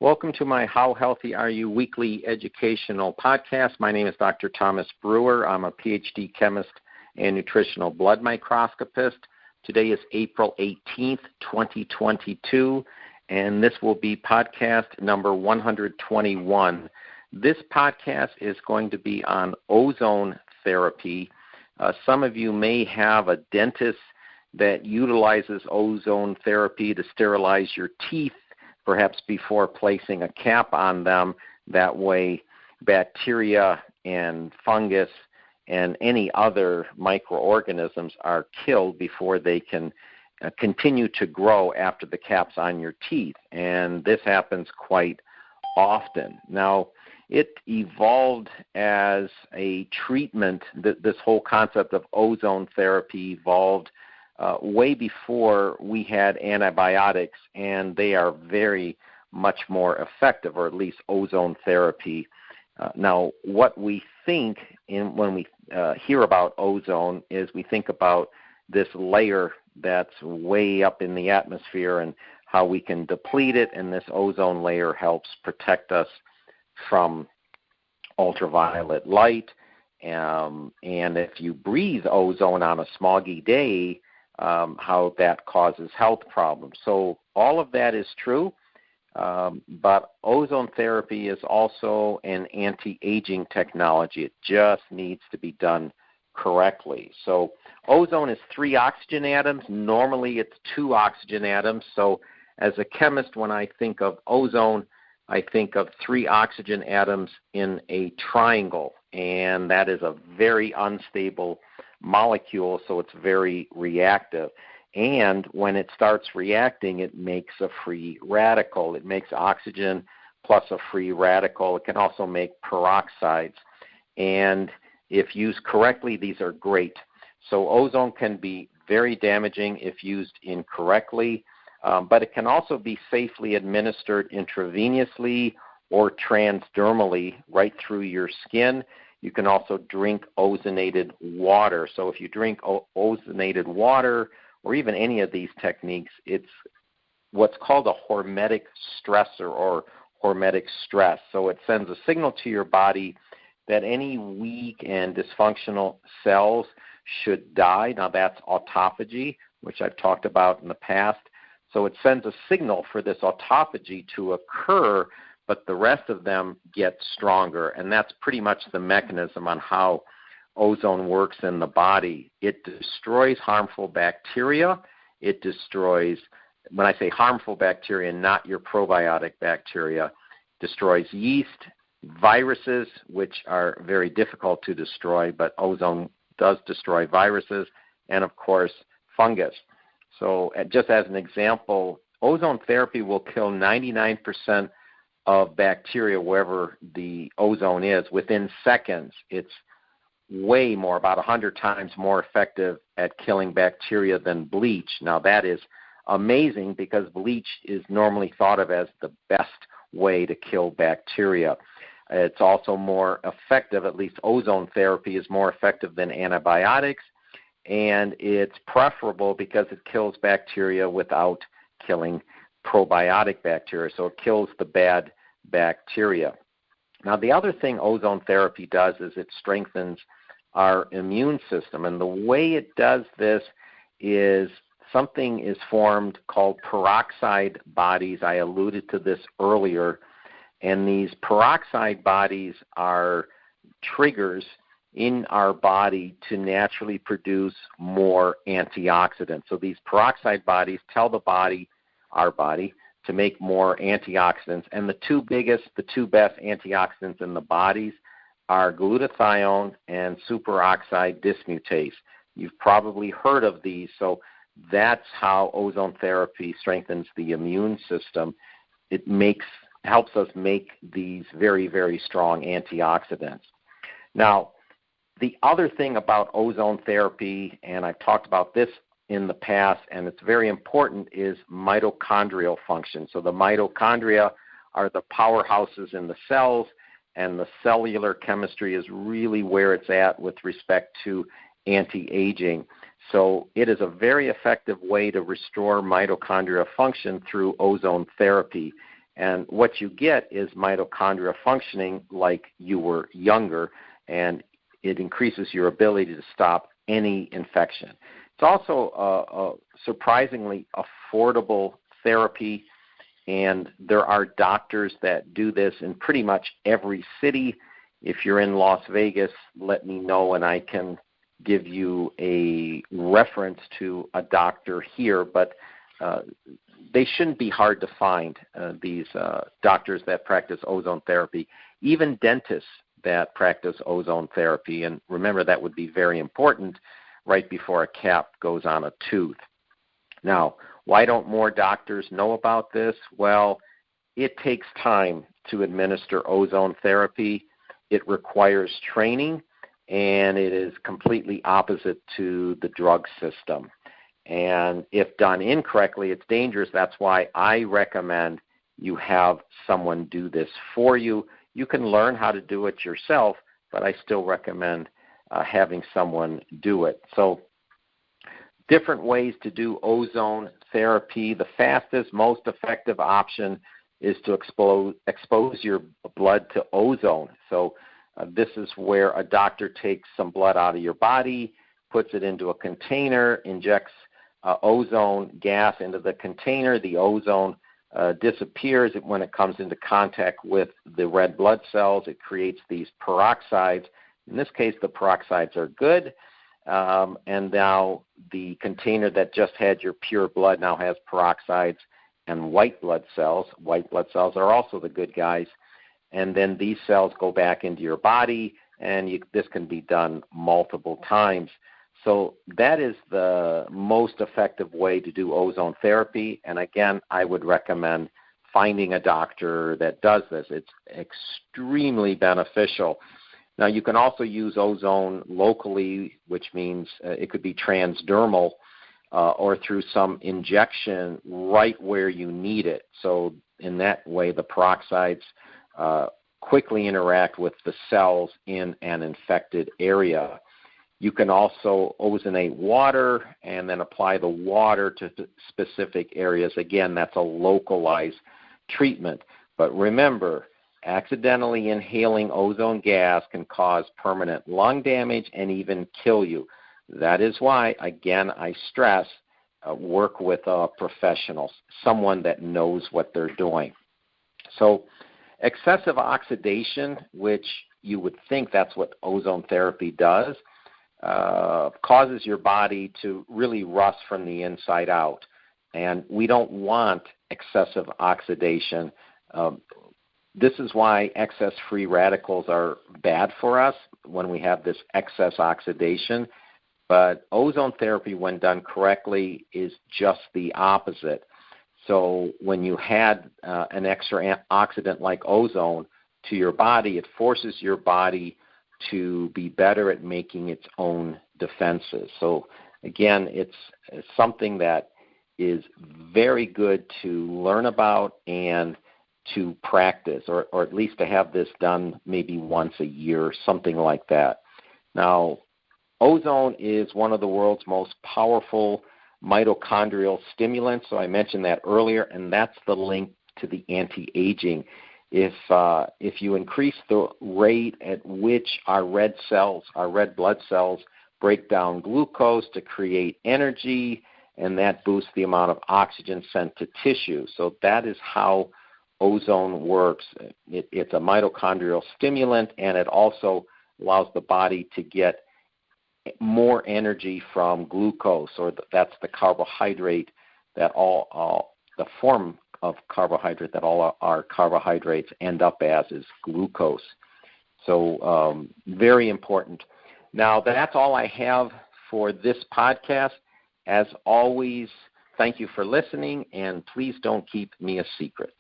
Welcome to my How Healthy Are You weekly educational podcast. My name is Dr. Thomas Brewer. I'm a PhD chemist and nutritional blood microscopist. Today is April 18th, 2022, and this will be podcast number 121. This podcast is going to be on ozone therapy. Some of you may have a dentist that utilizes ozone therapy to sterilize your teeth, perhaps before placing a cap on them. That way bacteria and fungus and any other microorganisms are killed before they can continue to grow after the cap's on your teeth. And this happens quite often. Now, it evolved as a treatment. This whole concept of ozone therapy evolved way before we had antibiotics, and they are very much more effective, or at least ozone therapy. Now, what we think when we hear about ozone is we think about this layer that's way up in the atmosphere and how we can deplete it, and this ozone layer helps protect us from ultraviolet light. And if you breathe ozone on a smoggy day, how that causes health problems. So all of that is true, but ozone therapy is also an anti-aging technology. It just needs to be done correctly. So ozone is 3 oxygen atoms. Normally it's 2 oxygen atoms. So as a chemist, when I think of ozone, I think of 3 oxygen atoms in a triangle, and that is a very unstable molecule, so it's very reactive. And when it starts reacting, it makes a free radical. It makes oxygen plus a free radical. It can also make peroxides. And if used correctly, these are great. So ozone can be very damaging if used incorrectly, but it can also be safely administered intravenously or transdermally right through your skin. You can also drink ozonated water. So if you drink ozonated water or even any of these techniques, it's what's called a hormetic stressor or hormetic stress. So it sends a signal to your body that any weak and dysfunctional cells should die. Now that's autophagy, which I've talked about in the past. So it sends a signal for this autophagy to occur, but the rest of them get stronger. And that's pretty much the mechanism on how ozone works in the body. It destroys harmful bacteria. It destroys, when I say harmful bacteria, not your probiotic bacteria, destroys yeast, viruses, which are very difficult to destroy, but ozone does destroy viruses, and of course, fungus. So just as an example, ozone therapy will kill 99% of bacteria wherever the ozone is within seconds. It's way more, about 100 times more effective at killing bacteria than bleach. Now that is amazing because bleach is normally thought of as the best way to kill bacteria. It's also more effective, at least ozone therapy is more effective than antibiotics, and it's preferable because it kills bacteria without killing probiotic bacteria, so it kills the bad bacteria. Now, the other thing ozone therapy does is it strengthens our immune system, and the way it does this is something is formed called peroxide bodies. I alluded to this earlier, and these peroxide bodies are triggers in our body to naturally produce more antioxidants. So these peroxide bodies tell the body, our body, to make more antioxidants. And the two best antioxidants in the bodies are glutathione and superoxide dismutase. You've probably heard of these, so that's how ozone therapy strengthens the immune system. It helps us make these very, very strong antioxidants. Now, the other thing about ozone therapy, and I've talked about this in the past, and it's very important, is mitochondrial function. So the mitochondria are the powerhouses in the cells, and the cellular chemistry is really where it's at with respect to anti-aging. So it is a very effective way to restore mitochondrial function through ozone therapy. And what you get is mitochondria functioning like you were younger, and it increases your ability to stop any infection. It's also a surprisingly affordable therapy, and there are doctors that do this in pretty much every city. If you're in Las Vegas, let me know and I can give you a reference to a doctor here, but they shouldn't be hard to find, these doctors that practice ozone therapy, even dentists that practice ozone therapy. And remember, that would be very important right before a cap goes on a tooth. Now, why don't more doctors know about this? Well, it takes time to administer ozone therapy. It requires training, and it is completely opposite to the drug system. And if done incorrectly, it's dangerous. That's why I recommend you have someone do this for you. You can learn how to do it yourself, but I still recommend having someone do it. So different ways to do ozone therapy. The fastest, most effective option is to expose your blood to ozone. So this is where a doctor takes some blood out of your body, puts it into a container, injects ozone gas into the container. The ozone disappears when it comes into contact with the red blood cells. It creates these peroxides. In this case, the peroxides are good. And now the container that just had your pure blood now has peroxides and white blood cells. White blood cells are also the good guys. And then these cells go back into your body, and this can be done multiple times. So that is the most effective way to do ozone therapy. And again, I would recommend finding a doctor that does this. It's extremely beneficial. Now, you can also use ozone locally, which means it could be transdermal or through some injection right where you need it. So in that way, the peroxides quickly interact with the cells in an infected area. You can also ozonate water and then apply the water to specific areas. Again, that's a localized treatment. But remember, accidentally inhaling ozone gas can cause permanent lung damage and even kill you. That is why, again, I stress work with a professional, someone that knows what they're doing. So excessive oxidation, which you would think that's what ozone therapy does, causes your body to really rust from the inside out. And we don't want excessive oxidation. This is why excess free radicals are bad for us when we have this excess oxidation. But ozone therapy, when done correctly, is just the opposite. So when you add an extra oxidant like ozone to your body, it forces your body to be better at making its own defenses. So again, it's something that is very good to learn about and to practice, or at least to have this done maybe once a year, something like that. Now, ozone is one of the world's most powerful mitochondrial stimulants, so I mentioned that earlier, and that's the link to the anti-aging. If you increase the rate at which our red blood cells break down glucose to create energy, and that boosts the amount of oxygen sent to tissue. So that is how ozone works. It's a mitochondrial stimulant, and it also allows the body to get more energy from glucose, or that's the carbohydrate that the form of carbohydrate that all our carbohydrates end up as is glucose. So very important. Now, that's all I have for this podcast. As always, thank you for listening, and please don't keep me a secret.